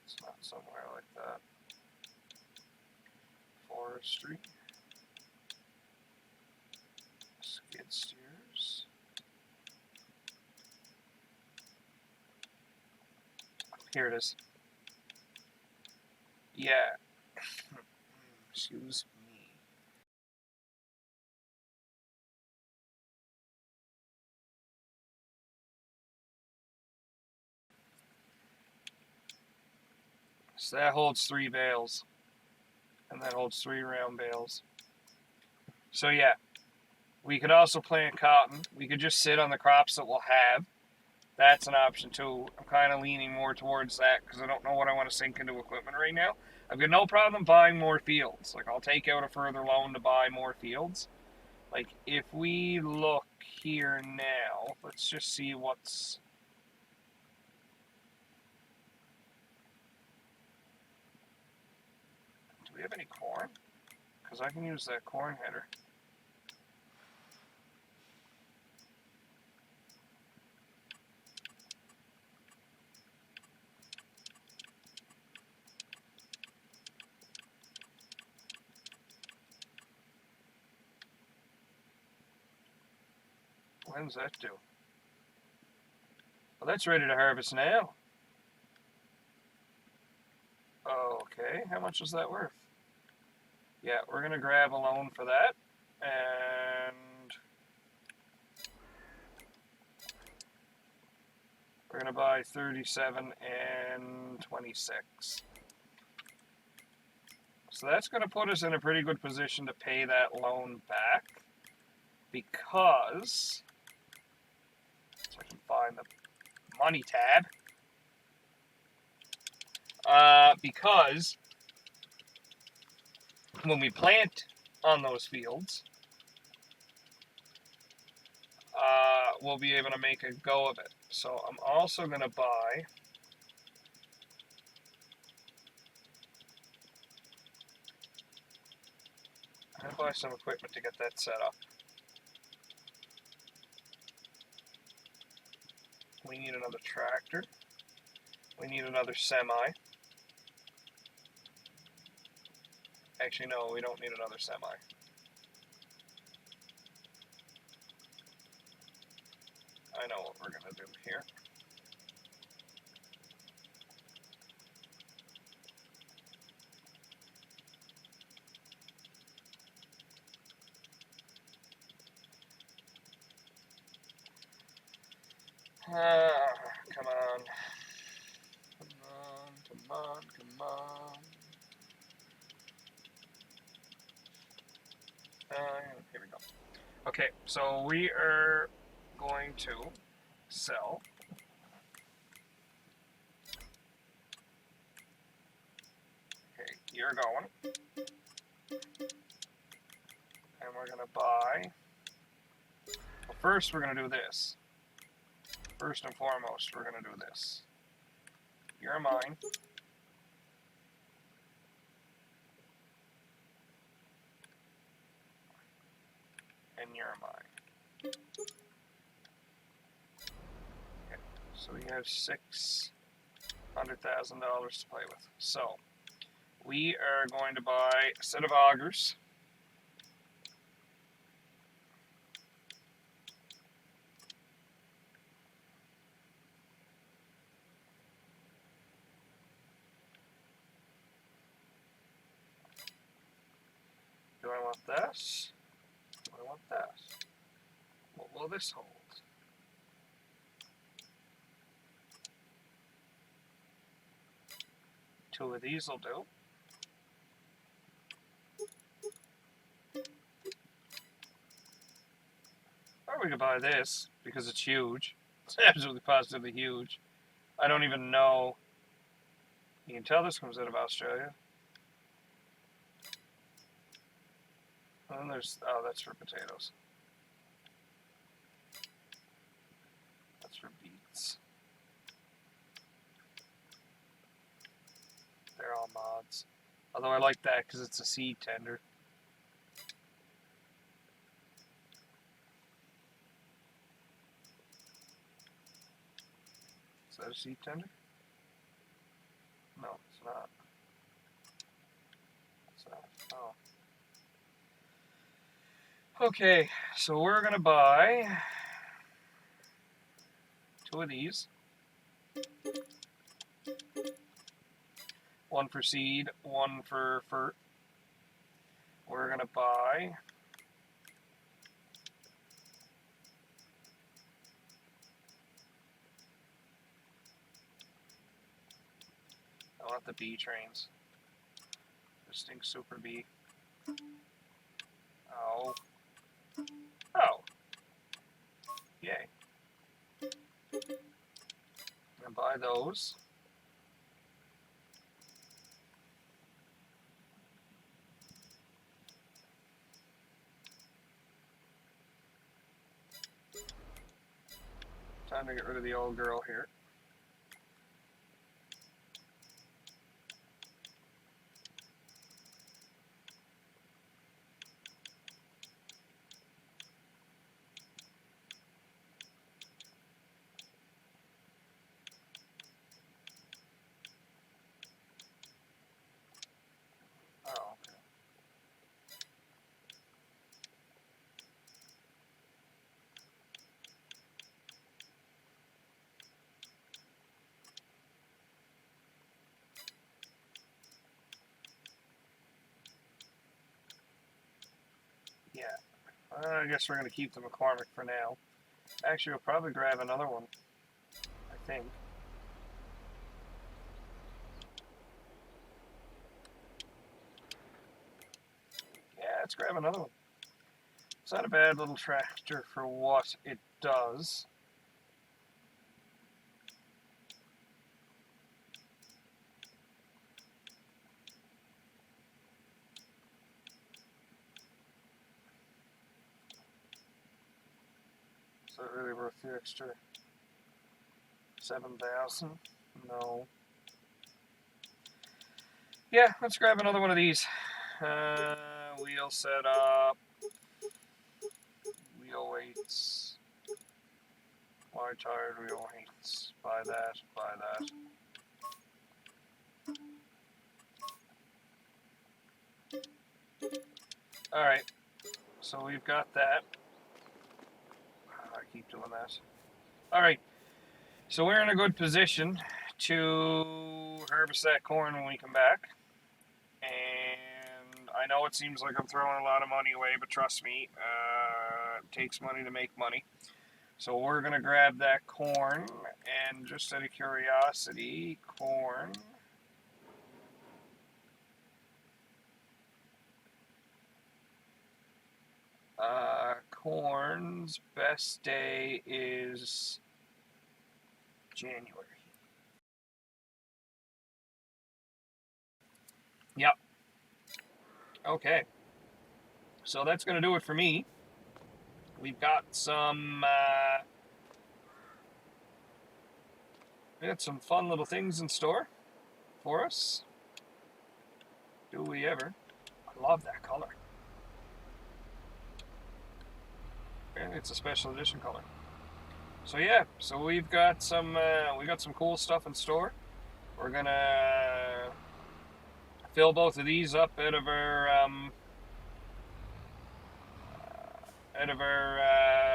It's not somewhere like that. Forestry. Skid steers. Here it is. Yeah. Excuse me. So that holds 3 bales. And that holds 3 round bales. So yeah, we could also plant cotton. We could just sit on the crops that we'll have. That's an option too. I'm kind of leaning more towards that because I don't know what I want to sink into equipment right now. I've got no problem buying more fields. Like, I'll take out a further loan to buy more fields. Like, if we look here now, let's just see what's... Do we have any corn? Because I can use that corn header. When's that due? Well, that's ready to harvest now. Okay, how much is that worth? Yeah, we're going to grab a loan for that. And we're going to buy 37 and 26. So that's going to put us in a pretty good position to pay that loan back. Because... So I can find the money tab. Because when we plant on those fields, we'll be able to make a go of it. So I'm also going to buy some equipment to get that set up. We need another tractor. We need another semi. Actually, no, we don't need another semi. I know what we're going to do here. Come on. Come on, come on, come on. Here we go. Okay, so we are going to sell okay, you're going. And we're going to buy. Well, first we're going to do this. First and foremost, we're going to do this. You're mine. And you're mine. Okay, so we have $600,000 to play with. So we are going to buy a set of augers. Do I want this? Do I want this? What will this hold? Two of these will do. Or we could buy this, because it's huge. It's absolutely positively huge. I don't even know. You can tell this comes out of Australia. And then there's, oh, that's for potatoes. That's for beets. They're all mods. Although I like that because it's a seed tender. Is that a seed tender? No, it's not. What's that? Oh. Okay, so we're gonna buy 2 of these. 1 for seed, 1 for fert. We're gonna buy I want the bee trains. Distinct super bee. Oh. Oh. Yay. And buy those. Time to get rid of the old girl here. Oh, okay. Yeah. I guess we're going to keep the McCormick for now. Actually, we'll probably grab another one. I think. Yeah, let's grab another one. It's not a bad little tractor for what it does. Is that really worth the extra 7,000? No. Yeah, let's grab another one of these. Wheel setup. Wheel weights. Wide tired wheel weights. Buy that, buy that. Alright, so we've got that. I keep doing that. Alright, so we're in a good position to harvest that corn when we come back. And I know it seems like I'm throwing a lot of money away, but trust me, it takes money to make money. So we're going to grab that corn, and just out of curiosity, corn. Corn's best day is January. Yep. Okay. So that's going to do it for me. We've got some fun little things in store for us. Do we ever? I love that color. Apparently it's a special edition color. So yeah, so we've got some cool stuff in store. We're gonna fill both of these up out of our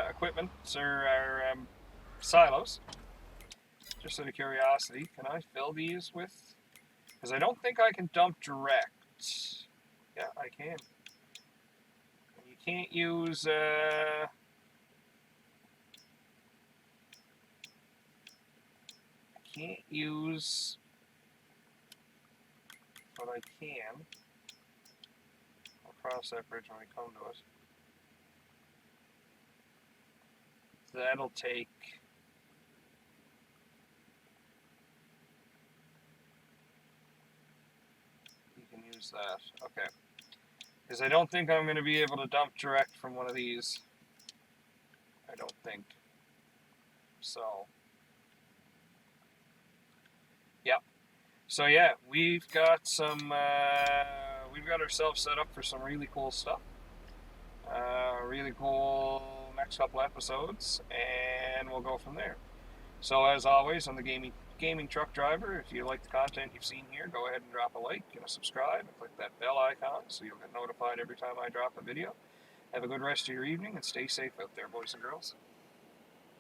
equipment, or our silos. Just out of curiosity, can I fill these with? Because I don't think I can dump direct. Yeah, I can. You can't use. Can't use, but I can. I'll cross that bridge when we come to it. That'll take. You can use that. Okay. Because I don't think I'm going to be able to dump direct from one of these. I don't think. So, yeah. So yeah, we've got ourselves set up for some really cool stuff. Really cool next couple episodes, and we'll go from there. So as always, I'm the gaming truck driver. If you like the content you've seen here, go ahead and drop a like and a subscribe and click that bell icon so you'll get notified every time I drop a video. Have a good rest of your evening and stay safe out there, boys and girls.